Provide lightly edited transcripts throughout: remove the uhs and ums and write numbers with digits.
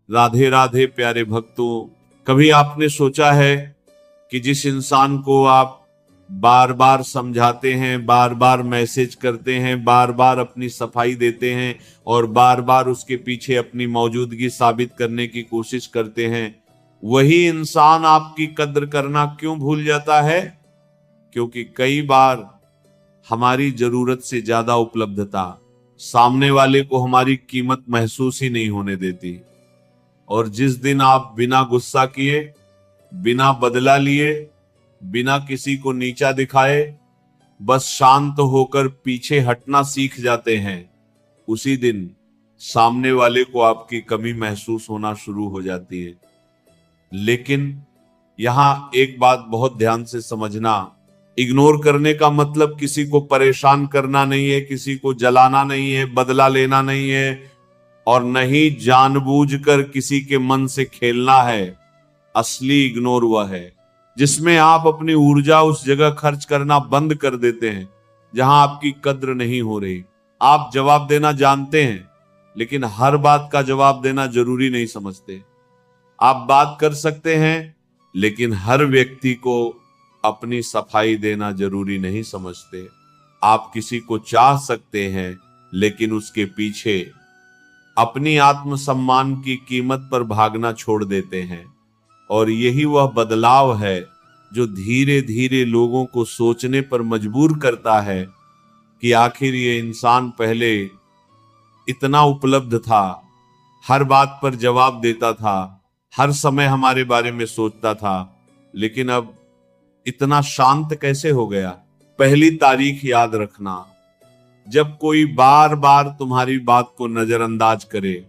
राधे राधे प्यारे भक्तों, कभी आपने सोचा है कि जिस इंसान को आप बार बार समझाते हैं, बार बार मैसेज करते हैं, बार बार अपनी सफाई देते हैं और बार बार उसके पीछे अपनी मौजूदगी साबित करने की कोशिश करते हैं, वही इंसान आपकी कद्र करना क्यों भूल जाता है? क्योंकि कई बार हमारी जरूरत से ज्यादा उपलब्धता सामने वाले को हमारी कीमत महसूस ही नहीं होने देती। और जिस दिन आप बिना गुस्सा किए, बिना बदला लिए, बिना किसी को नीचा दिखाए, बस शांत होकर पीछे हटना सीख जाते हैं, उसी दिन सामने वाले को आपकी कमी महसूस होना शुरू हो जाती है। लेकिन यहां एक बात बहुत ध्यान से समझना, इग्नोर करने का मतलब किसी को परेशान करना नहीं है, किसी को जलाना नहीं है, बदला लेना नहीं है और नहीं जानबूझकर किसी के मन से खेलना है। असली इग्नोर वह है जिसमें आप अपनी ऊर्जा उस जगह खर्च करना बंद कर देते हैं जहां आपकी कद्र नहीं हो रही। आप जवाब देना जानते हैं, लेकिन हर बात का जवाब देना जरूरी नहीं समझते। आप बात कर सकते हैं, लेकिन हर व्यक्ति को अपनी सफाई देना जरूरी नहीं समझते। आप किसी को चाह सकते हैं, लेकिन उसके पीछे अपनी आत्मसम्मान की कीमत पर भागना छोड़ देते हैं। और यही वह बदलाव है जो धीरे धीरे लोगों को सोचने पर मजबूर करता है कि आखिर ये इंसान पहले इतना उपलब्ध था, हर बात पर जवाब देता था, हर समय हमारे बारे में सोचता था, लेकिन अब इतना शांत कैसे हो गया? पहली तारीख याद रखना, जब कोई बार बार तुम्हारी बात को नजरअंदाज करे,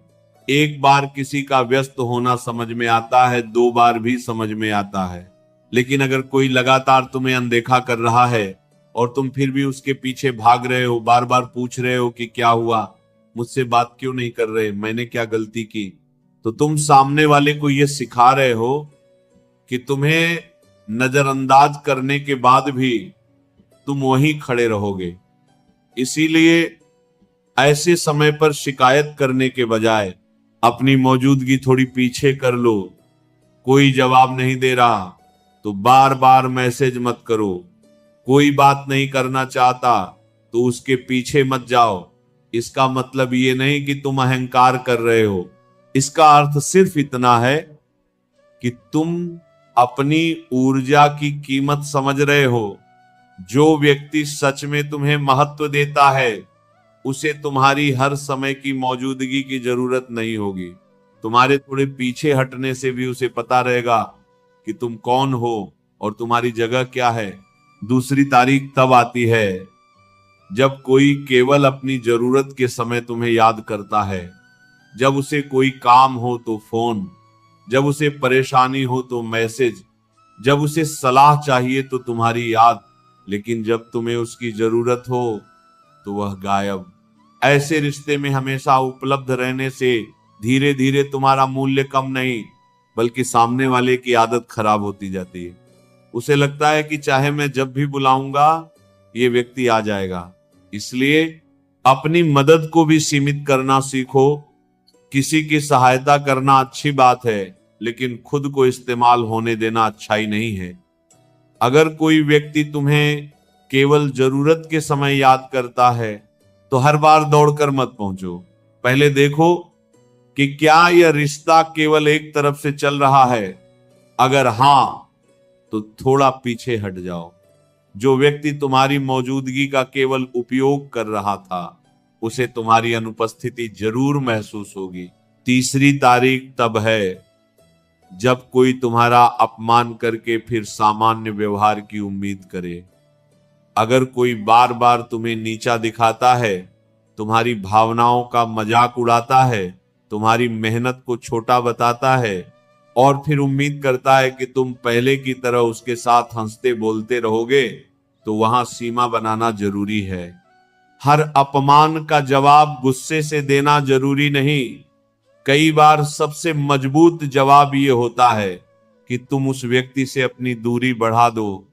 एक बार किसी का व्यस्त होना समझ में आता है, 2 बार भी समझ में आता है, लेकिन अगर कोई लगातार तुम्हें अनदेखा कर रहा है और तुम फिर भी उसके पीछे भाग रहे हो, बार बार पूछ रहे हो कि क्या हुआ, मुझसे बात क्यों नहीं कर रहे, मैंने क्या गलती की, तो तुम सामने वाले को यह सिखा रहे हो कि तुम्हें नजरअंदाज करने के बाद भी तुम वहीं खड़े रहोगे। इसीलिए ऐसे समय पर शिकायत करने के बजाय अपनी मौजूदगी थोड़ी पीछे कर लो। कोई जवाब नहीं दे रहा तो बार बार मैसेज मत करो। कोई बात नहीं करना चाहता तो उसके पीछे मत जाओ। इसका मतलब ये नहीं कि तुम अहंकार कर रहे हो, इसका अर्थ सिर्फ इतना है कि तुम अपनी ऊर्जा की कीमत समझ रहे हो। जो व्यक्ति सच में तुम्हें महत्व देता है, उसे तुम्हारी हर समय की मौजूदगी की जरूरत नहीं होगी। तुम्हारे थोड़े पीछे हटने से भी उसे पता रहेगा कि तुम कौन हो और तुम्हारी जगह क्या है। दूसरी तारीख तब आती है जब कोई केवल अपनी जरूरत के समय तुम्हें याद करता है, जब उसे कोई काम हो तो फोन, जब उसे परेशानी हो तो मैसेज, जब उसे सलाह चाहिए तो तुम्हारी याद, लेकिन जब तुम्हें उसकी जरूरत हो तो वह गायब। ऐसे रिश्ते में हमेशा उपलब्ध रहने से धीरे धीरे तुम्हारा मूल्य कम नहीं, बल्कि सामने वाले की आदत खराब होती जाती है। उसे लगता है कि चाहे मैं जब भी बुलाऊंगा ये व्यक्ति आ जाएगा। इसलिए अपनी मदद को भी सीमित करना सीखो। किसी की सहायता करना अच्छी बात है, लेकिन खुद को इस्तेमाल होने देना अच्छाई नहीं है। अगर कोई व्यक्ति तुम्हें केवल जरूरत के समय याद करता है तो हर बार दौड़कर मत पहुंचो। पहले देखो कि क्या यह रिश्ता केवल एक तरफ से चल रहा है। अगर हां, तो थोड़ा पीछे हट जाओ। जो व्यक्ति तुम्हारी मौजूदगी का केवल उपयोग कर रहा था, उसे तुम्हारी अनुपस्थिति जरूर महसूस होगी। तीसरी तारीख तब है जब कोई तुम्हारा अपमान करके फिर सामान्य व्यवहार की उम्मीद करे। अगर कोई बार बार तुम्हें नीचा दिखाता है, तुम्हारी भावनाओं का मजाक उड़ाता है, तुम्हारी मेहनत को छोटा बताता है और फिर उम्मीद करता है कि तुम पहले की तरह उसके साथ हंसते बोलते रहोगे, तो वहां सीमा बनाना जरूरी है। हर अपमान का जवाब गुस्से से देना जरूरी नहीं। कई बार सबसे मजबूत जवाब ये होता है कि तुम उस व्यक्ति से अपनी दूरी बढ़ा दो।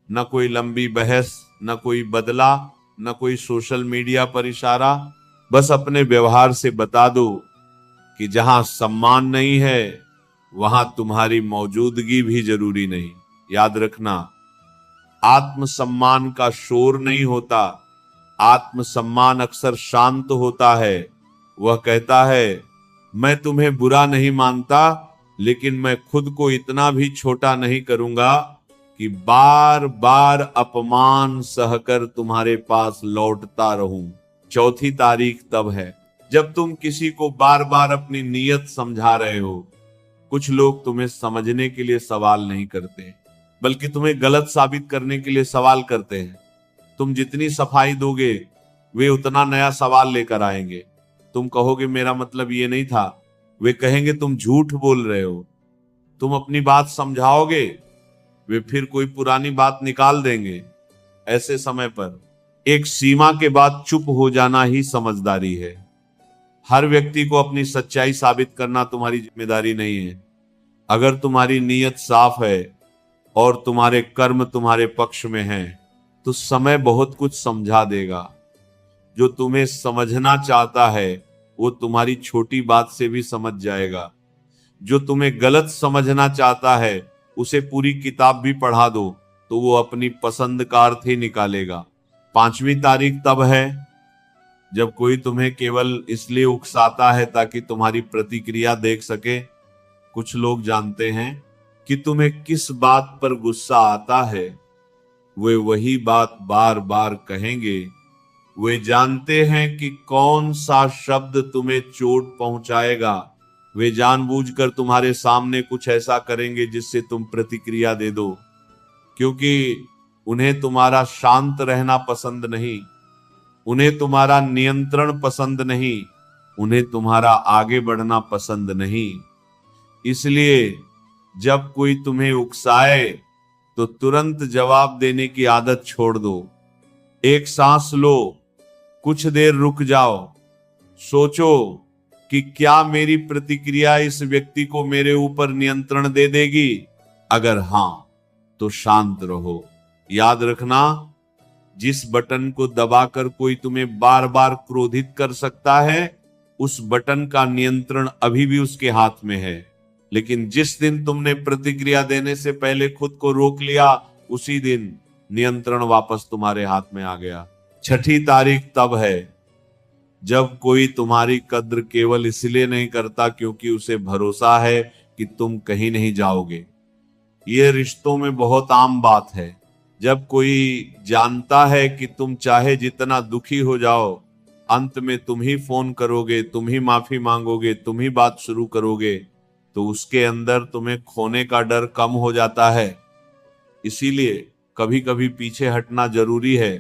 न कोई लंबी बहस, न कोई बदला, न कोई सोशल मीडिया पर इशारा, बस अपने व्यवहार से बता दो कि जहां सम्मान नहीं है वहां तुम्हारी मौजूदगी भी जरूरी नहीं। याद रखना, आत्मसम्मान का शोर नहीं होता, आत्मसम्मान अक्सर शांत होता है। वह कहता है, मैं तुम्हें बुरा नहीं मानता, लेकिन मैं खुद को इतना भी छोटा नहीं करूंगा कि बार बार अपमान सहकर तुम्हारे पास लौटता रहूं। चौथी तारीख तब है जब तुम किसी को बार बार अपनी नीयत समझा रहे हो। कुछ लोग तुम्हें समझने के लिए सवाल नहीं करते, बल्कि तुम्हें गलत साबित करने के लिए सवाल करते हैं। तुम जितनी सफाई दोगे वे उतना नया सवाल लेकर आएंगे। तुम कहोगे मेरा मतलब ये नहीं था, वे कहेंगे तुम झूठ बोल रहे हो। तुम अपनी बात समझाओगे, वे फिर कोई पुरानी बात निकाल देंगे। ऐसे समय पर एक सीमा के बाद चुप हो जाना ही समझदारी है। हर व्यक्ति को अपनी सच्चाई साबित करना तुम्हारी जिम्मेदारी नहीं है। अगर तुम्हारी नीयत साफ है और तुम्हारे कर्म तुम्हारे पक्ष में हैं, तो समय बहुत कुछ समझा देगा। जो तुम्हें समझना चाहता है वो तुम्हारी छोटी बात से भी समझ जाएगा। जो तुम्हें गलत समझना चाहता है उसे पूरी किताब भी पढ़ा दो तो वो अपनी पसंद का अर्थ ही निकालेगा। पांचवी तारीख तब है जब कोई तुम्हें केवल इसलिए उकसाता है ताकि तुम्हारी प्रतिक्रिया देख सके। कुछ लोग जानते हैं कि तुम्हें किस बात पर गुस्सा आता है, वे वही बात बार बार कहेंगे। वे जानते हैं कि कौन सा शब्द तुम्हें चोट पहुंचाएगा। वे जानबूझकर तुम्हारे सामने कुछ ऐसा करेंगे जिससे तुम प्रतिक्रिया दे दो, क्योंकि उन्हें तुम्हारा शांत रहना पसंद नहीं, उन्हें तुम्हारा नियंत्रण पसंद नहीं, उन्हें तुम्हारा आगे बढ़ना पसंद नहीं। इसलिए जब कोई तुम्हें उकसाए तो तुरंत जवाब देने की आदत छोड़ दो। एक सांस लो, कुछ देर रुक जाओ, सोचो कि क्या मेरी प्रतिक्रिया इस व्यक्ति को मेरे ऊपर नियंत्रण दे देगी। अगर हां तो शांत रहो। याद रखना, जिस बटन को दबाकर कोई तुम्हें बार बार क्रोधित कर सकता है, उस बटन का नियंत्रण अभी भी उसके हाथ में है। लेकिन जिस दिन तुमने प्रतिक्रिया देने से पहले खुद को रोक लिया, उसी दिन नियंत्रण वापस तुम्हारे हाथ में आ गया। छठी तारीख तब है जब कोई तुम्हारी कद्र केवल इसलिए नहीं करता क्योंकि उसे भरोसा है कि तुम कहीं नहीं जाओगे। ये रिश्तों में बहुत आम बात है। जब कोई जानता है कि तुम चाहे जितना दुखी हो जाओ, अंत में तुम ही फोन करोगे, तुम ही माफी मांगोगे, तुम ही बात शुरू करोगे, तो उसके अंदर तुम्हें खोने का डर कम हो जाता है। इसीलिए कभी कभी पीछे हटना जरूरी है।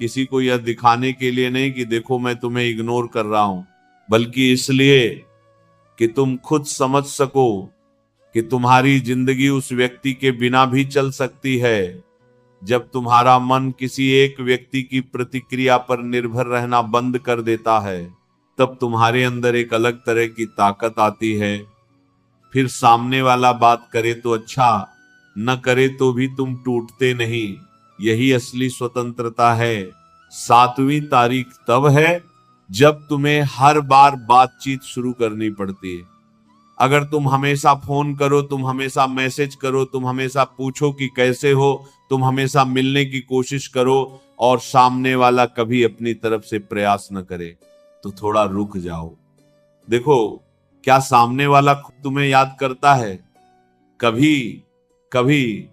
किसी को यह दिखाने के लिए नहीं कि देखो मैं तुम्हें इग्नोर कर रहा हूं, बल्कि इसलिए कि तुम खुद समझ सको कि तुम्हारी जिंदगी उस व्यक्ति के बिना भी चल सकती है। जब तुम्हारा मन किसी एक व्यक्ति की प्रतिक्रिया पर निर्भर रहना बंद कर देता है, तब तुम्हारे अंदर एक अलग तरह की ताकत आती है। फिर सामने वाला बात करे तो अच्छा, न करे तो भी तुम टूटते नहीं। यही असली स्वतंत्रता है। सातवीं तारीख तब है जब तुम्हें हर बार बातचीत शुरू करनी पड़ती है। अगर तुम हमेशा फोन करो, तुम हमेशा मैसेज करो, तुम हमेशा पूछो कि कैसे हो, तुम हमेशा मिलने की कोशिश करो और सामने वाला कभी अपनी तरफ से प्रयास न करे, तो थोड़ा रुक जाओ। देखो, क्या सामने वाला खुद तुम्हें याद करता है? कभी कभी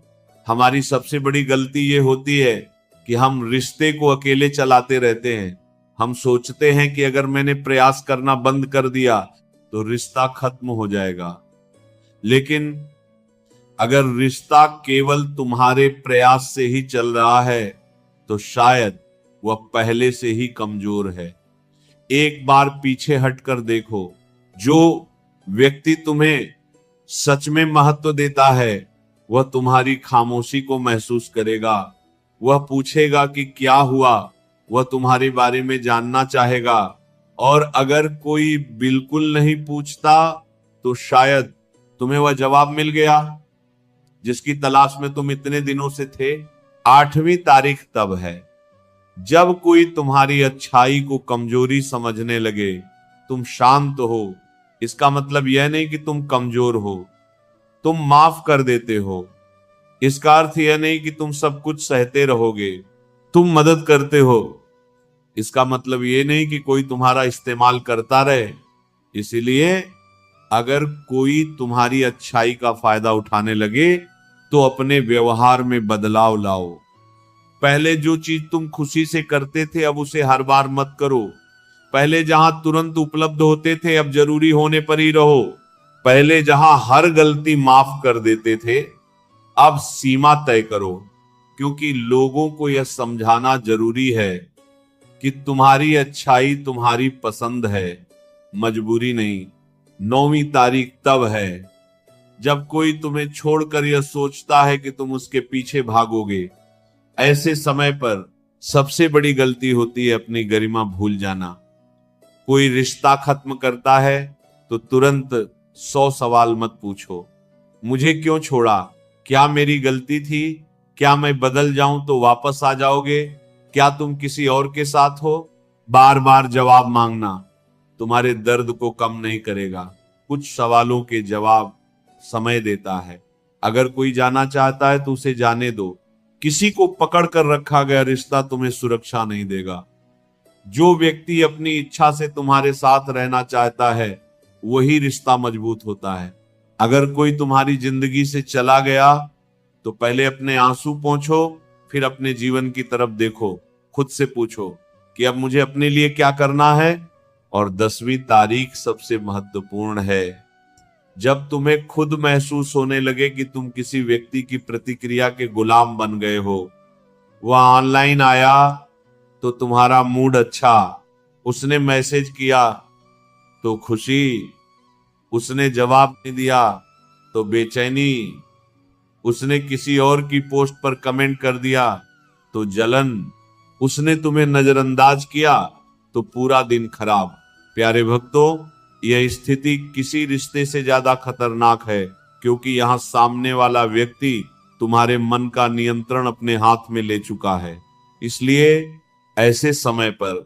हमारी सबसे बड़ी गलती ये होती है कि हम रिश्ते को अकेले चलाते रहते हैं। हम सोचते हैं कि अगर मैंने प्रयास करना बंद कर दिया तो रिश्ता खत्म हो जाएगा। लेकिन अगर रिश्ता केवल तुम्हारे प्रयास से ही चल रहा है तो शायद वह पहले से ही कमजोर है। एक बार पीछे हटकर देखो, जो व्यक्ति तुम्हें सच में महत्व देता है वह तुम्हारी खामोशी को महसूस करेगा। वह पूछेगा कि क्या हुआ, वह तुम्हारे बारे में जानना चाहेगा। और अगर कोई बिल्कुल नहीं पूछता तो शायद तुम्हें वह जवाब मिल गया जिसकी तलाश में तुम इतने दिनों से थे। आठवीं तारीख तब है जब कोई तुम्हारी अच्छाई को कमजोरी समझने लगे। तुम शांत हो, इसका मतलब यह नहीं कि तुम कमजोर हो, तुम माफ कर देते हो। इसका अर्थ यह नहीं कि तुम सब कुछ सहते रहोगे, तुम मदद करते हो। इसका मतलब यह नहीं कि कोई तुम्हारा इस्तेमाल करता रहे। इसीलिए अगर कोई तुम्हारी अच्छाई का फायदा उठाने लगे तो अपने व्यवहार में बदलाव लाओ। पहले जो चीज तुम खुशी से करते थे अब उसे हर बार मत करो। पहले जहां तुरंत उपलब्ध होते थे अब जरूरी होने पर ही रहो। पहले जहां हर गलती माफ कर देते थे अब सीमा तय करो, क्योंकि लोगों को यह समझाना जरूरी है कि तुम्हारी अच्छाई तुम्हारी पसंद है, मजबूरी नहीं। 9वीं तारीख तब है जब कोई तुम्हें छोड़कर यह सोचता है कि तुम उसके पीछे भागोगे। ऐसे समय पर सबसे बड़ी गलती होती है अपनी गरिमा भूल जाना। कोई रिश्ता खत्म करता है तो तुरंत 100 सवाल मत पूछो। मुझे क्यों छोड़ा? क्या मेरी गलती थी? क्या मैं बदल जाऊं तो वापस आ जाओगे? क्या तुम किसी और के साथ हो? बार बार जवाब मांगना तुम्हारे दर्द को कम नहीं करेगा। कुछ सवालों के जवाब समय देता है। अगर कोई जाना चाहता है तो उसे जाने दो। किसी को पकड़ कर रखा गया रिश्ता तुम्हें सुरक्षा नहीं देगा। जो व्यक्ति अपनी इच्छा से तुम्हारे साथ रहना चाहता है वही रिश्ता मजबूत होता है। अगर कोई तुम्हारी जिंदगी से चला गया तो पहले अपने आंसू पोंछो, फिर अपने जीवन की तरफ देखो। खुद से पूछो कि अब मुझे अपने लिए क्या करना है। और 10वीं तारीख सबसे महत्वपूर्ण है। जब तुम्हें खुद महसूस होने लगे कि तुम किसी व्यक्ति की प्रतिक्रिया के गुलाम बन गए हो। वह ऑनलाइन आया तो तुम्हारा मूड अच्छा, उसने मैसेज किया तो खुशी, उसने जवाब नहीं दिया तो बेचैनी, उसने किसी और की पोस्ट पर कमेंट कर दिया तो जलन, उसने तुम्हें नजरअंदाज किया तो पूरा दिन खराब। प्यारे भक्तों, यह स्थिति किसी रिश्ते से ज्यादा खतरनाक है, क्योंकि यहां सामने वाला व्यक्ति तुम्हारे मन का नियंत्रण अपने हाथ में ले चुका है। इसलिए ऐसे समय पर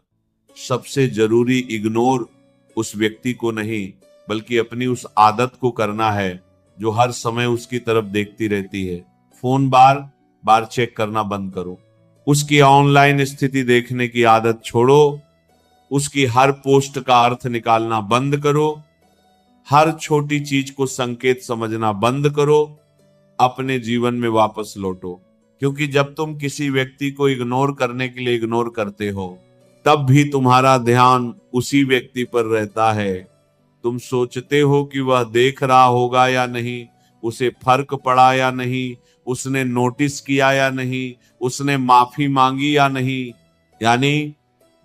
सबसे जरूरी इग्नोर उस व्यक्ति को नहीं बल्कि अपनी उस आदत को करना है जो हर समय उसकी तरफ देखती रहती है। फोन बार बार चेक करना बंद करो। उसकी ऑनलाइन स्थिति देखने की आदत छोड़ो। उसकी हर पोस्ट का अर्थ निकालना बंद करो। हर छोटी चीज को संकेत समझना बंद करो। अपने जीवन में वापस लौटो, क्योंकि जब तुम किसी व्यक्ति को इग्नोर करने के लिए इग्नोर करते हो तब भी तुम्हारा ध्यान उसी व्यक्ति पर रहता है। तुम सोचते हो कि वह देख रहा होगा या नहीं, उसे फर्क पड़ा या नहीं, उसने नोटिस किया या नहीं, उसने माफी मांगी या नहीं। यानी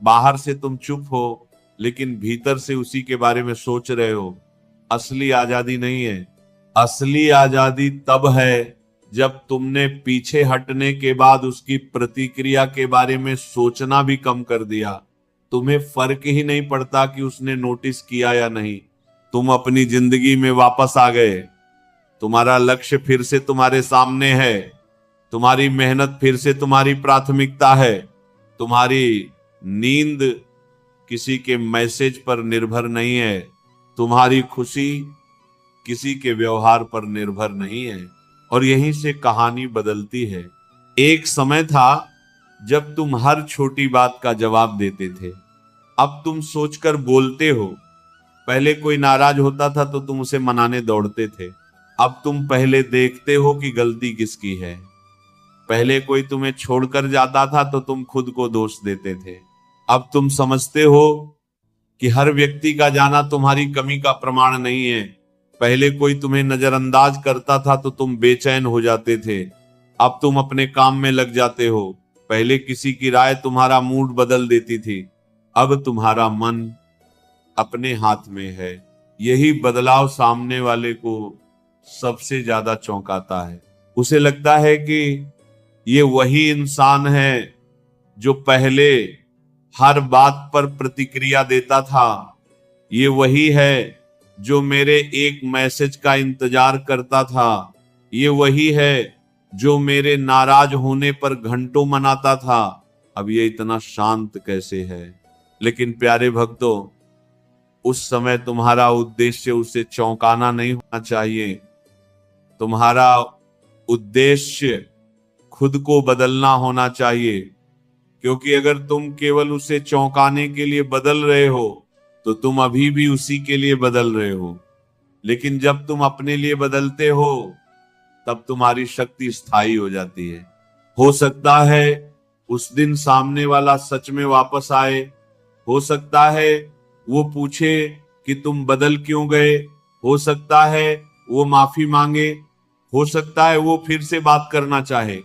बाहर से तुम चुप हो लेकिन भीतर से उसी के बारे में सोच रहे हो। असली आजादी नहीं है। असली आजादी तब है जब तुमने पीछे हटने के बाद उसकी प्रतिक्रिया के बारे में सोचना भी कम कर दिया। तुम्हें फर्क ही नहीं पड़ता कि उसने नोटिस किया या नहीं। तुम अपनी जिंदगी में वापस आ गए। तुम्हारा लक्ष्य फिर से तुम्हारे सामने है। तुम्हारी मेहनत फिर से तुम्हारी प्राथमिकता है। तुम्हारी नींद किसी के मैसेज पर निर्भर नहीं है। तुम्हारी खुशी किसी के व्यवहार पर निर्भर नहीं है। और यहीं से कहानी बदलती है। एक समय था जब तुम हर छोटी बात का जवाब देते थे, अब तुम सोचकर बोलते हो। पहले कोई नाराज होता था तो तुम उसे मनाने दौड़ते थे, अब तुम पहले देखते हो कि गलती किसकी है। पहले कोई तुम्हें छोड़कर जाता था तो तुम खुद को दोष देते थे, अब तुम समझते हो कि हर व्यक्ति का जाना तुम्हारी कमी का प्रमाण नहीं है। पहले कोई तुम्हें नजरअंदाज करता था तो तुम बेचैन हो जाते थे, अब तुम अपने काम में लग जाते हो। पहले किसी की राय तुम्हारा मूड बदल देती थी, अब तुम्हारा मन अपने हाथ में है। यही बदलाव सामने वाले को सबसे ज्यादा चौंकाता है। उसे लगता है कि ये वही इंसान है जो पहले हर बात पर प्रतिक्रिया देता था। ये वही है जो मेरे एक मैसेज का इंतजार करता था। ये वही है जो मेरे नाराज होने पर घंटों मनाता था। अब ये इतना शांत कैसे है? लेकिन प्यारे भक्तों, उस समय तुम्हारा उद्देश्य उसे चौंकाना नहीं होना चाहिए। तुम्हारा उद्देश्य खुद को बदलना होना चाहिए, क्योंकि अगर तुम केवल उसे चौंकाने के लिए बदल रहे हो तो तुम अभी भी उसी के लिए बदल रहे हो। लेकिन जब तुम अपने लिए बदलते हो तब तुम्हारी शक्ति स्थायी हो जाती है। हो सकता है उस दिन सामने वाला सच में वापस आए, हो सकता है वो पूछे कि तुम बदल क्यों गए, हो सकता है वो माफी मांगे, हो सकता है वो फिर से बात करना चाहे,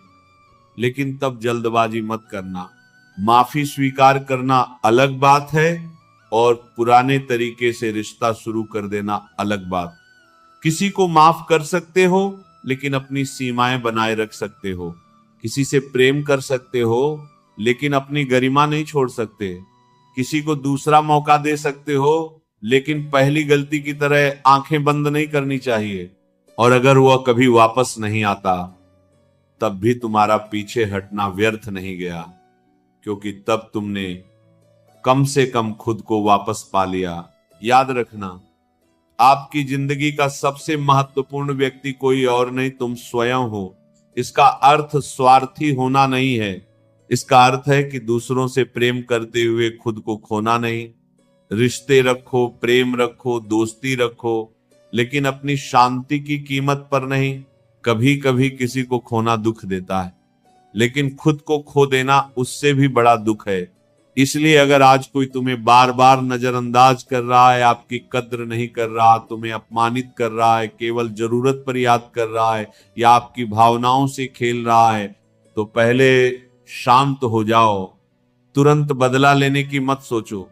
लेकिन तब जल्दबाजी मत करना। माफी स्वीकार करना अलग बात है और पुराने तरीके से रिश्ता शुरू कर देना अलग बात। किसी को माफ कर सकते हो लेकिन अपनी सीमाएं बनाए रख सकते हो। किसी से प्रेम कर सकते हो लेकिन अपनी गरिमा नहीं छोड़ सकते। किसी को दूसरा मौका दे सकते हो लेकिन पहली गलती की तरह आंखें बंद नहीं करनी चाहिए। और अगर वह कभी वापस नहीं आता तब भी तुम्हारा पीछे हटना व्यर्थ नहीं गया, क्योंकि तब तुमने कम से कम खुद को वापस पा लिया। याद रखना, आपकी जिंदगी का सबसे महत्वपूर्ण व्यक्ति कोई और नहीं, तुम स्वयं हो। इसका अर्थ स्वार्थी होना नहीं है, इसका अर्थ है कि दूसरों से प्रेम करते हुए खुद को खोना नहीं। रिश्ते रखो, प्रेम रखो, दोस्ती रखो, लेकिन अपनी शांति की कीमत पर नहीं। कभी कभी किसी को खोना दुख देता है, लेकिन खुद को खो देना उससे भी बड़ा दुख है। इसलिए अगर आज कोई तुम्हें बार बार नजरअंदाज कर रहा है, आपकी कद्र नहीं कर रहा, तुम्हें अपमानित कर रहा है, केवल जरूरत पर याद कर रहा है या आपकी भावनाओं से खेल रहा है, तो पहले शांत हो जाओ। तुरंत बदला लेने की मत सोचो।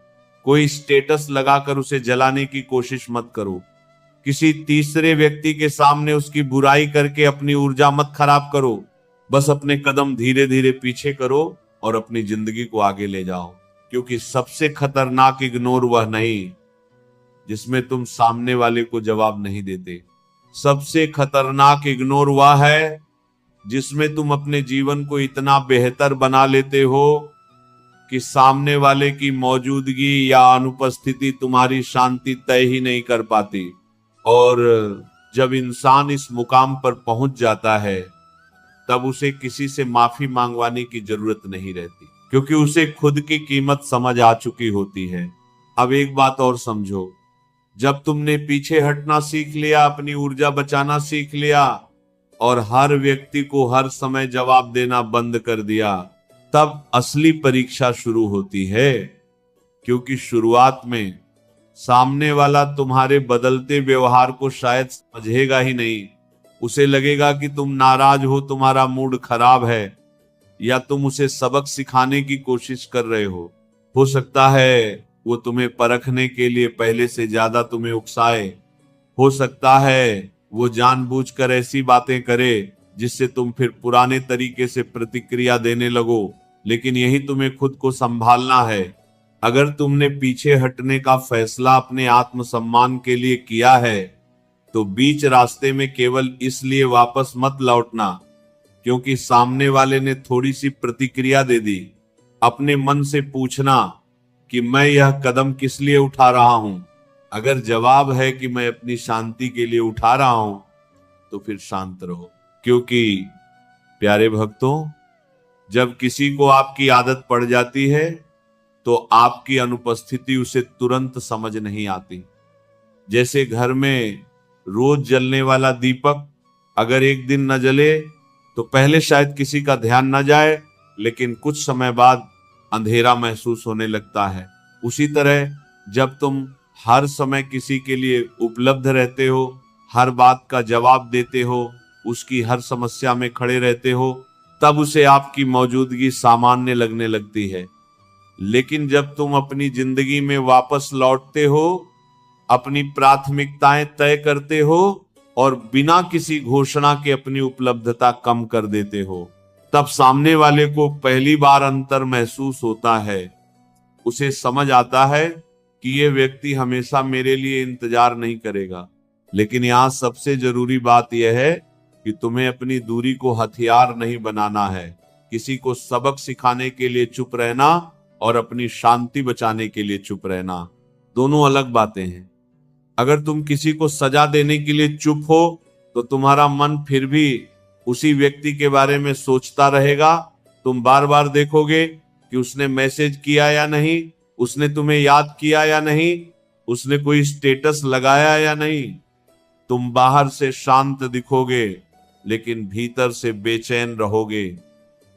कोई स्टेटस लगाकर उसे जलाने की कोशिश मत करो। किसी तीसरे व्यक्ति के सामने उसकी बुराई करके अपनी ऊर्जा मत खराब करो। बस अपने कदम धीरे धीरे पीछे करो और अपनी जिंदगी को आगे ले जाओ, क्योंकि सबसे खतरनाक इग्नोर वह नहीं जिसमें तुम सामने वाले को जवाब नहीं देते। सबसे खतरनाक इग्नोर वह है जिसमें तुम अपने जीवन को इतना बेहतर बना लेते हो कि सामने वाले की मौजूदगी या अनुपस्थिति तुम्हारी शांति तय ही नहीं कर पाती। और जब इंसान इस मुकाम पर पहुंच जाता है तब उसे किसी से माफी मांगवाने की जरूरत नहीं रहती, क्योंकि उसे खुद की कीमत समझ आ चुकी होती है। अब एक बात और समझो, जब तुमने पीछे हटना सीख लिया, अपनी ऊर्जा बचाना सीख लिया और हर व्यक्ति को हर समय जवाब देना बंद कर दिया, तब असली परीक्षा शुरू होती है। क्योंकि शुरुआत में सामने वाला तुम्हारे बदलते व्यवहार को शायद समझेगा ही नहीं। उसे लगेगा कि तुम नाराज हो, तुम्हारा मूड खराब है, या तुम उसे सबक सिखाने की कोशिश कर रहे हो। हो सकता है वो तुम्हें परखने के लिए पहले से ज्यादा तुम्हें उकसाए। हो सकता है वो जानबूझकर ऐसी बातें करे जिससे तुम फिर पुराने तरीके से प्रतिक्रिया देने लगो। लेकिन यही तुम्हें खुद को संभालना है। अगर तुमने पीछे हटने का फैसला अपने आत्मसम्मान के लिए किया है तो बीच रास्ते में केवल इसलिए वापस मत लौटना क्योंकि सामने वाले ने थोड़ी सी प्रतिक्रिया दे दी। अपने मन से पूछना कि मैं यह कदम किस लिए उठा रहा हूं। अगर जवाब है कि मैं अपनी शांति के लिए उठा रहा हूं तो फिर शांत रहो। क्योंकि प्यारे भक्तों, जब किसी को आपकी आदत पड़ जाती है तो आपकी अनुपस्थिति उसे तुरंत समझ नहीं आती। जैसे घर में रोज जलने वाला दीपक अगर एक दिन न जले तो पहले शायद किसी का ध्यान न जाए, लेकिन कुछ समय बाद अंधेरा महसूस होने लगता है। उसी तरह जब तुम हर समय किसी के लिए उपलब्ध रहते हो, हर बात का जवाब देते हो, उसकी हर समस्या में खड़े रहते हो, तब उसे आपकी मौजूदगी सामान्य लगने लगती है। लेकिन जब तुम अपनी जिंदगी में वापस लौटते हो, अपनी प्राथमिकताएं तय करते हो और बिना किसी घोषणा के अपनी उपलब्धता कम कर देते हो, तब सामने वाले को पहली बार अंतर महसूस होता है। उसे समझ आता है कि ये व्यक्ति हमेशा मेरे लिए इंतजार नहीं करेगा। लेकिन यहाँ सबसे जरूरी बात यह है कि तुम्हें अपनी दूरी को हथियार नहीं बनाना है। किसी को सबक सिखाने के लिए चुप रहना और अपनी शांति बचाने के लिए चुप रहना। दोनों अलग बातें हैं। अगर तुम किसी को सजा देने के लिए चुप हो तो तुम्हारा मन फिर भी उसी व्यक्ति के बारे में सोचता रहेगा। तुम बार बार देखोगे कि उसने मैसेज किया या नहीं, उसने तुम्हें याद किया या नहीं, उसने कोई स्टेटस लगाया या नहीं। तुम बाहर से शांत दिखोगे लेकिन भीतर से बेचैन रहोगे।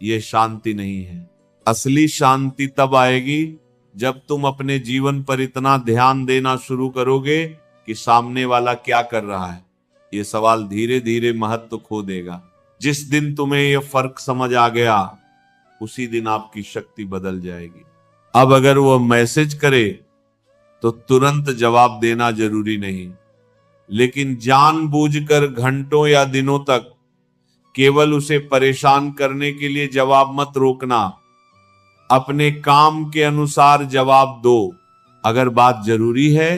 यह शांति नहीं है। असली शांति तब आएगी जब तुम अपने जीवन पर इतना ध्यान देना शुरू करोगे कि सामने वाला क्या कर रहा है। यह सवाल धीरे धीरे महत्व खो देगा। जिस दिन तुम्हें यह फर्क समझ आ गया उसी दिन आपकी शक्ति बदल जाएगी। अब अगर वो मैसेज करे तो तुरंत जवाब देना जरूरी नहीं, लेकिन जानबूझकर घंटों या दिनों तक केवल उसे परेशान करने के लिए जवाब मत रोकना। अपने काम के अनुसार जवाब दो। अगर बात जरूरी है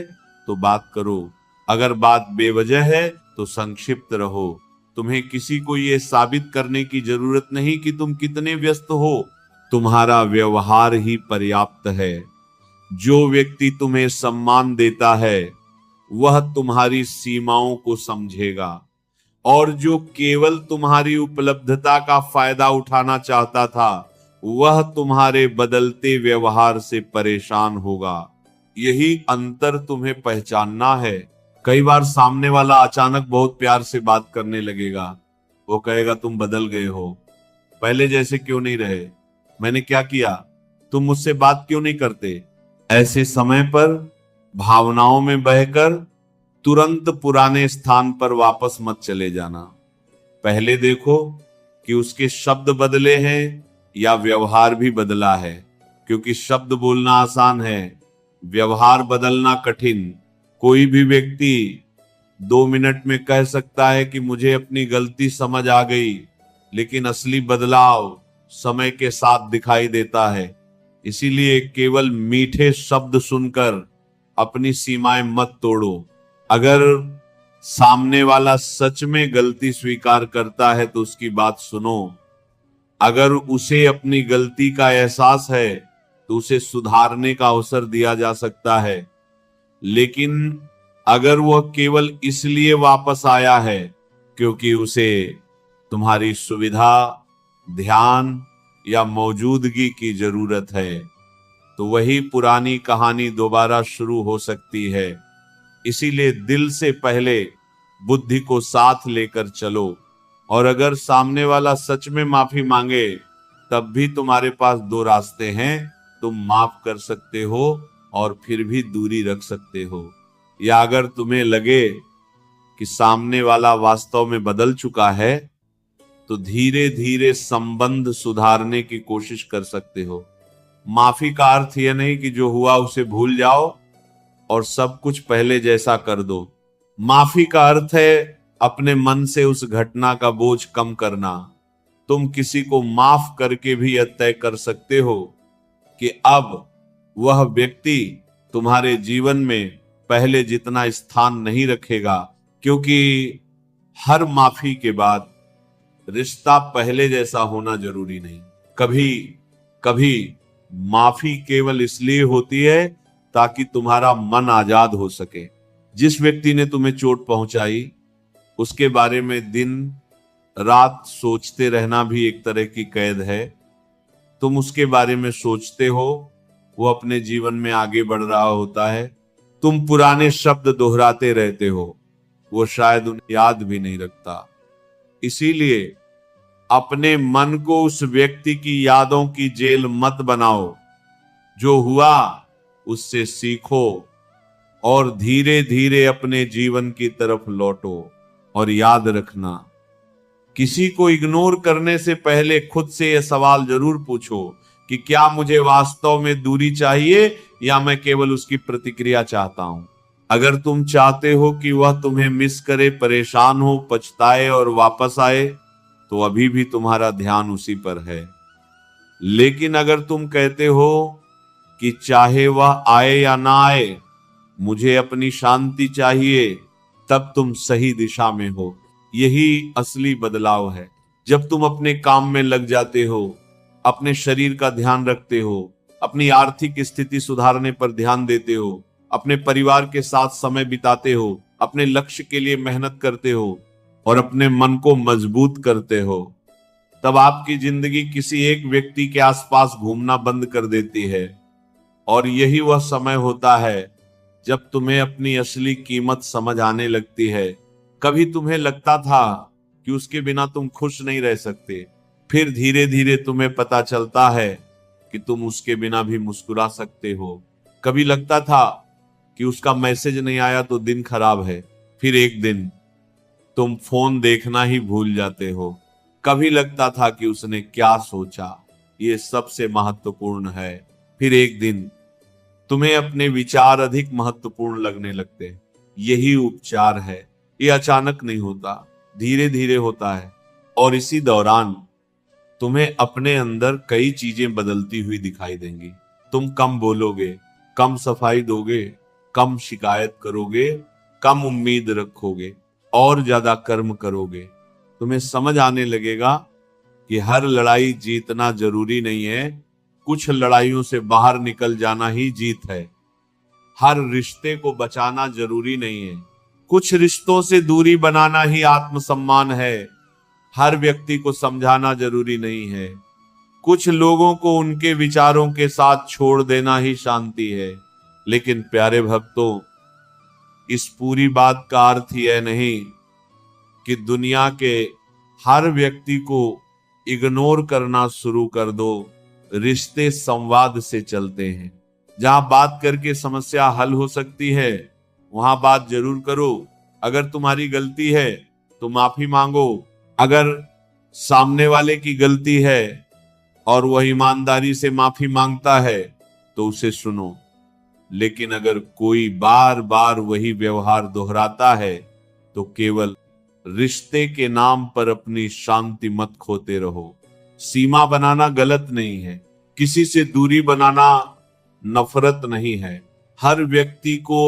तो बात करो, अगर बात बेवजह है तो संक्षिप्त रहो। तुम्हें किसी को यह साबित करने की जरूरत नहीं कि तुम कितने व्यस्त हो। तुम्हारा व्यवहार ही पर्याप्त है। जो व्यक्ति तुम्हें सम्मान देता है वह तुम्हारी सीमाओं को समझेगा, और जो केवल तुम्हारी उपलब्धता का फायदा उठाना चाहता था वह तुम्हारे बदलते व्यवहार से परेशान होगा। यही अंतर तुम्हें पहचानना है। कई बार सामने वाला अचानक बहुत प्यार से बात करने लगेगा। वो कहेगा तुम बदल गए हो, पहले जैसे क्यों नहीं रहे, मैंने क्या किया, तुम मुझसे बात क्यों नहीं करते। ऐसे समय पर भावनाओं में बहकर तुरंत पुराने स्थान पर वापस मत चले जाना। पहले देखो कि उसके शब्द बदले हैं या व्यवहार भी बदला है, क्योंकि शब्द बोलना आसान है, व्यवहार बदलना कठिन। कोई भी व्यक्ति 2 मिनट में कह सकता है कि मुझे अपनी गलती समझ आ गई, लेकिन असली बदलाव समय के साथ दिखाई देता है। इसीलिए केवल मीठे शब्द सुनकर अपनी सीमाएं मत तोड़ो। अगर सामने वाला सच में गलती स्वीकार करता है तो उसकी बात सुनो। अगर उसे अपनी गलती का एहसास है तो उसे सुधारने का अवसर दिया जा सकता है। लेकिन अगर वह केवल इसलिए वापस आया है क्योंकि उसे तुम्हारी सुविधा, ध्यान या मौजूदगी की जरूरत है, तो वही पुरानी कहानी दोबारा शुरू हो सकती है। इसीलिए दिल से पहले बुद्धि को साथ लेकर चलो। और अगर सामने वाला सच में माफी मांगे तब भी तुम्हारे पास 2 रास्ते हैं। तुम माफ कर सकते हो और फिर भी दूरी रख सकते हो, या अगर तुम्हें लगे कि सामने वाला वास्तव में बदल चुका है तो धीरे धीरे संबंध सुधारने की कोशिश कर सकते हो। माफी का अर्थ यह नहीं कि जो हुआ उसे भूल जाओ और सब कुछ पहले जैसा कर दो। माफी का अर्थ है अपने मन से उस घटना का बोझ कम करना। तुम किसी को माफ करके भी यह तय कर सकते हो कि अब वह व्यक्ति तुम्हारे जीवन में पहले जितना स्थान नहीं रखेगा, क्योंकि हर माफी के बाद रिश्ता पहले जैसा होना जरूरी नहीं। कभी कभी माफी केवल इसलिए होती है ताकि तुम्हारा मन आजाद हो सके। जिस व्यक्ति ने तुम्हें चोट पहुंचाई उसके बारे में दिन रात सोचते रहना भी एक तरह की कैद है। तुम उसके बारे में सोचते हो, वो अपने जीवन में आगे बढ़ रहा होता है। तुम पुराने शब्द दोहराते रहते हो, वो शायद उन्हें याद भी नहीं रखता। इसीलिए अपने मन को उस व्यक्ति की यादों की जेल मत बनाओ। जो हुआ उससे सीखो और धीरे धीरे अपने जीवन की तरफ लौटो। और याद रखना, किसी को इग्नोर करने से पहले खुद से यह सवाल जरूर पूछो कि क्या मुझे वास्तव में दूरी चाहिए या मैं केवल उसकी प्रतिक्रिया चाहता हूं। अगर तुम चाहते हो कि वह तुम्हें मिस करे, परेशान हो, पछताए और वापस आए, तो अभी भी तुम्हारा ध्यान उसी पर है। लेकिन अगर तुम कहते हो कि चाहे वह आए या ना आए, मुझे अपनी शांति चाहिए, तब तुम सही दिशा में हो। यही असली बदलाव है। जब तुम अपने काम में लग जाते हो, अपने शरीर का ध्यान रखते हो, अपनी आर्थिक स्थिति सुधारने पर ध्यान देते हो, अपने परिवार के साथ समय बिताते हो, अपने लक्ष्य के लिए मेहनत करते हो और अपने मन को मजबूत करते हो, तब आपकी जिंदगी किसी एक व्यक्ति के आसपास घूमना बंद कर देती है। और यही वह समय होता है जब तुम्हें अपनी असली कीमत समझ आने लगती है। कभी तुम्हें लगता था कि उसके बिना तुम खुश नहीं रह सकते, फिर धीरे धीरे तुम्हें पता चलता है कि तुम उसके बिना भी मुस्कुरा सकते हो। कभी लगता था कि उसका मैसेज नहीं आया तो दिन खराब है, फिर एक दिन तुम फोन देखना ही भूल जाते हो। कभी लगता था कि उसने क्या सोचा, ये सबसे महत्वपूर्ण है, फिर एक दिन तुम्हें अपने विचार अधिक महत्वपूर्ण लगने लगते हैं। यही उपचार है। ये अचानक नहीं होता, धीरे धीरे होता है। और इसी दौरान तुम्हें अपने अंदर कई चीजें बदलती हुई दिखाई देंगी। तुम कम बोलोगे, कम सफाई दोगे, कम शिकायत करोगे, कम उम्मीद रखोगे और ज्यादा कर्म करोगे। तुम्हें समझ आने लगेगा कि हर लड़ाई जीतना जरूरी नहीं है, कुछ लड़ाइयों से बाहर निकल जाना ही जीत है। हर रिश्ते को बचाना जरूरी नहीं है, कुछ रिश्तों से दूरी बनाना ही आत्मसम्मान है। हर व्यक्ति को समझाना जरूरी नहीं है, कुछ लोगों को उनके विचारों के साथ छोड़ देना ही शांति है। लेकिन प्यारे भक्तों, इस पूरी बात का अर्थ यह नहीं कि दुनिया के हर व्यक्ति को इग्नोर करना शुरू कर दो। रिश्ते संवाद से चलते हैं। जहां बात करके समस्या हल हो सकती है वहां बात जरूर करो। अगर तुम्हारी गलती है तो माफी मांगो। अगर सामने वाले की गलती है और वह ईमानदारी से माफी मांगता है तो उसे सुनो। लेकिन अगर कोई बार बार वही व्यवहार दोहराता है तो केवल रिश्ते के नाम पर अपनी शांति मत खोते रहो। सीमा बनाना गलत नहीं है, किसी से दूरी बनाना नफरत नहीं है। हर व्यक्ति को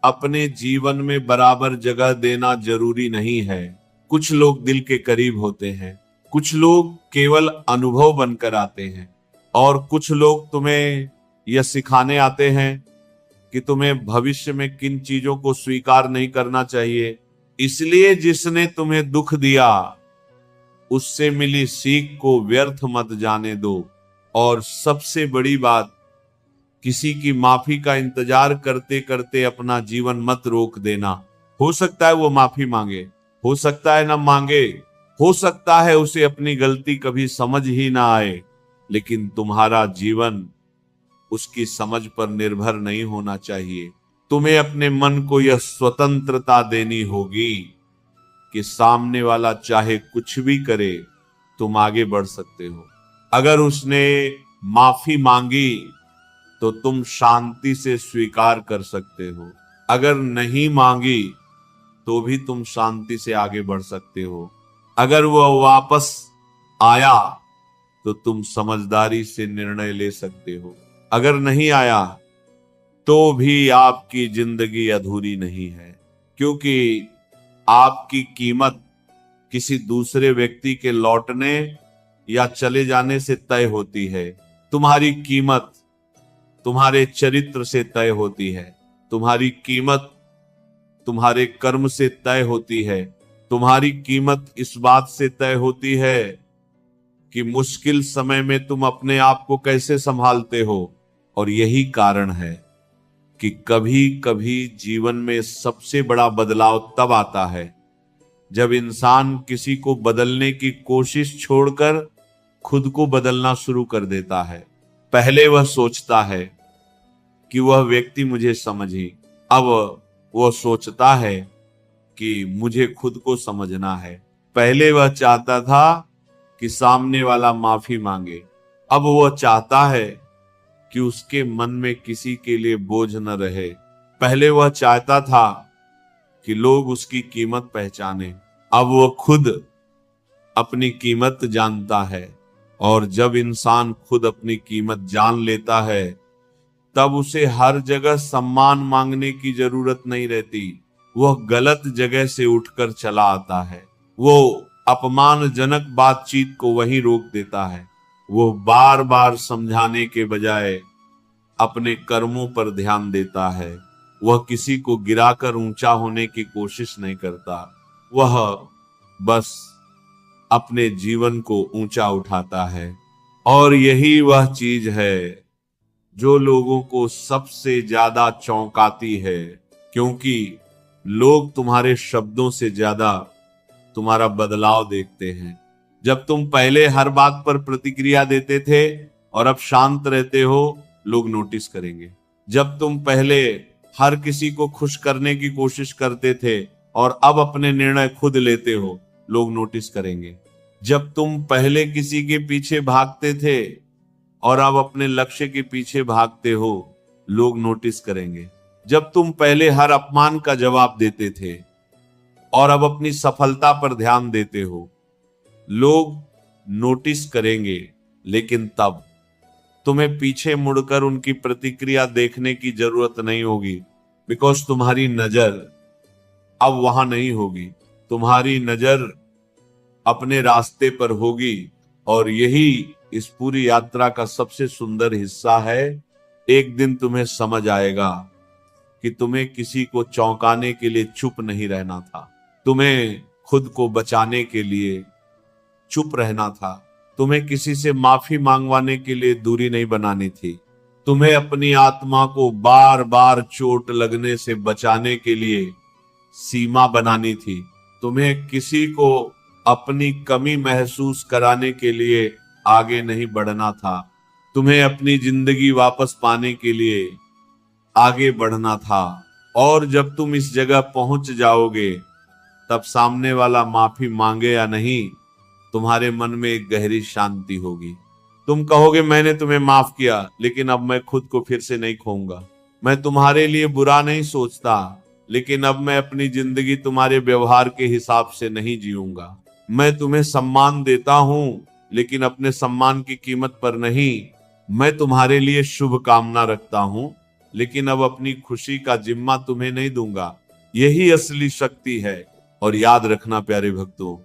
अपने जीवन में बराबर जगह देना जरूरी नहीं है। कुछ लोग दिल के करीब होते हैं, कुछ लोग केवल अनुभव बनकर आते हैं और कुछ लोग तुम्हें यह सिखाने आते हैं कि तुम्हें भविष्य में किन चीजों को स्वीकार नहीं करना चाहिए। इसलिए जिसने तुम्हें दुख दिया उससे मिली सीख को व्यर्थ मत जाने दो। और सबसे बड़ी बात, किसी की माफी का इंतजार करते करते अपना जीवन मत रोक देना। हो सकता है वो माफी मांगे, हो सकता है ना मांगे, हो सकता है उसे अपनी गलती कभी समझ ही ना आए, लेकिन तुम्हारा जीवन उसकी समझ पर निर्भर नहीं होना चाहिए। तुम्हें अपने मन को यह स्वतंत्रता देनी होगी कि सामने वाला चाहे कुछ भी करे, तुम आगे बढ़ सकते हो। अगर उसने माफी मांगी तो तुम शांति से स्वीकार कर सकते हो। अगर नहीं मांगी तो भी तुम शांति से आगे बढ़ सकते हो। अगर वह वापस आया तो तुम समझदारी से निर्णय ले सकते हो। अगर नहीं आया तो भी आपकी जिंदगी अधूरी नहीं है, क्योंकि आपकी कीमत किसी दूसरे व्यक्ति के लौटने या चले जाने से तय होती है। तुम्हारी कीमत तुम्हारे चरित्र से तय होती है। तुम्हारी कीमत तुम्हारे कर्म से तय होती है। तुम्हारी कीमत इस बात से तय होती है कि मुश्किल समय में तुम अपने आप को कैसे संभालते हो। और यही कारण है कि कभी कभी जीवन में सबसे बड़ा बदलाव तब आता है जब इंसान किसी को बदलने की कोशिश छोड़कर खुद को बदलना शुरू कर देता है। पहले वह सोचता है कि वह व्यक्ति मुझे समझे, अब वह सोचता है कि मुझे खुद को समझना है। पहले वह चाहता था कि सामने वाला माफी मांगे, अब वह चाहता है कि उसके मन में किसी के लिए बोझ न रहे। पहले वह चाहता था कि लोग उसकी कीमत पहचाने, अब वह खुद अपनी कीमत जानता है। और जब इंसान खुद अपनी कीमत जान लेता है तब उसे हर जगह सम्मान मांगने की जरूरत नहीं रहती। वह गलत जगह से उठकर चला आता है। वो अपमानजनक बातचीत को वहीं रोक देता है। वो बार बार समझाने के बजाय अपने कर्मों पर ध्यान देता है। वह किसी को गिराकर ऊंचा होने की कोशिश नहीं करता, वह बस अपने जीवन को ऊंचा उठाता है। और यही वह चीज है जो लोगों को सबसे ज्यादा चौंकाती है, क्योंकि लोग तुम्हारे शब्दों से ज्यादा तुम्हारा बदलाव देखते हैं। जब तुम पहले हर बात पर प्रतिक्रिया देते थे और अब शांत रहते हो, लोग नोटिस करेंगे। जब तुम पहले हर किसी को खुश करने की कोशिश करते थे और अब अपने निर्णय खुद लेते हो, लोग नोटिस करेंगे। जब तुम पहले किसी के पीछे भागते थे और अब अपने लक्ष्य के पीछे भागते हो, लोग नोटिस करेंगे। जब तुम पहले हर अपमान का जवाब देते थे और अब अपनी सफलता पर ध्यान देते हो, लोग नोटिस करेंगे। लेकिन तब तुम्हें पीछे मुड़कर उनकी प्रतिक्रिया देखने की जरूरत नहीं होगी, बिकॉज तुम्हारी नजर अब वहां नहीं होगी। तुम्हारी नजर अपने रास्ते पर होगी। और यही इस पूरी यात्रा का सबसे सुंदर हिस्सा है। एक दिन तुम्हें समझ आएगा कि तुम्हें किसी को चौंकाने के लिए चुप नहीं रहना था, तुम्हें खुद को बचाने के लिए चुप रहना था, तुम्हें किसी से माफी मांगवाने के लिए दूरी नहीं बनानी थी, तुम्हें अपनी आत्मा को बार बार चोट लगने से बचाने के लिए सीमा बनानी थी, तुम्हें किसी को अपनी कमी महसूस कराने के लिए आगे नहीं बढ़ना था, तुम्हें अपनी जिंदगी वापस पाने के लिए आगे बढ़ना था। और जब तुम इस जगह पहुंच जाओगे, तब सामने वाला माफी मांगे या नहीं, तुम्हारे मन में एक गहरी शांति होगी। तुम कहोगे मैंने तुम्हें माफ किया, लेकिन अब मैं खुद को फिर से नहीं खोऊंगा। मैं तुम्हारे लिए बुरा नहीं सोचता, लेकिन अब मैं अपनी जिंदगी तुम्हारे व्यवहार के हिसाब से नहीं जीऊंगा। मैं तुम्हें सम्मान देता हूं, लेकिन अपने सम्मान की कीमत पर नहीं। मैं तुम्हारे लिए शुभ कामना रखता हूं, लेकिन अब अपनी खुशी का जिम्मा तुम्हें नहीं दूंगा। यही असली शक्ति है। और याद रखना प्यारे भक्तों,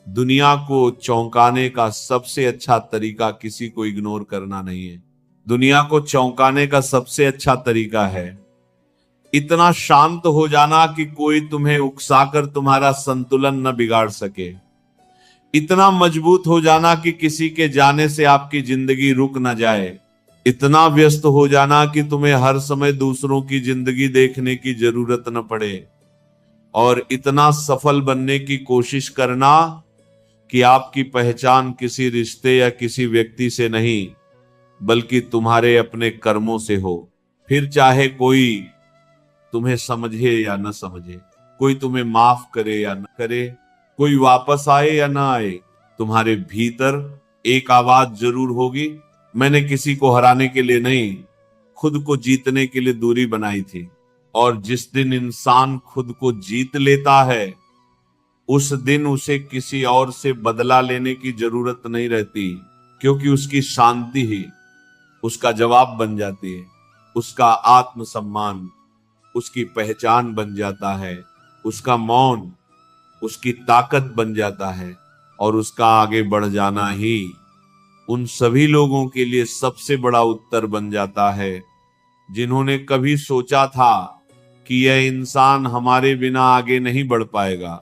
दुनिया को चौंकाने का सबसे अच्छा तरीका किसी को इग्नोर करना नहीं है। दुनिया को चौंकाने का सबसे अच्छा तरीका है इतना शांत हो जाना कि कोई तुम्हें उकसाकर तुम्हारा संतुलन न बिगाड़ सके, इतना मजबूत हो जाना कि किसी के जाने से आपकी जिंदगी रुक न जाए, इतना व्यस्त हो जाना कि तुम्हें हर समय दूसरों की जिंदगी देखने की जरूरत न पड़े, और इतना सफल बनने की कोशिश करना कि आपकी पहचान किसी रिश्ते या किसी व्यक्ति से नहीं, बल्कि तुम्हारे अपने कर्मों से हो। फिर चाहे कोई तुम्हें समझे या न समझे, कोई तुम्हें माफ करे या न करे, कोई वापस आए या ना आए, तुम्हारे भीतर एक आवाज जरूर होगी, मैंने किसी को हराने के लिए नहीं, खुद को जीतने के लिए दूरी बनाई थी। और जिस दिन इंसान खुद को जीत लेता है, उस दिन उसे किसी और से बदला लेने की जरूरत नहीं रहती, क्योंकि उसकी शांति ही उसका जवाब बन जाती है, उसका आत्मसम्मान उसकी पहचान बन जाता है, उसका मौन उसकी ताकत बन जाता है, और उसका आगे बढ़ जाना ही उन सभी लोगों के लिए सबसे बड़ा उत्तर बन जाता है जिन्होंने कभी सोचा था कि यह इंसान हमारे बिना आगे नहीं बढ़ पाएगा,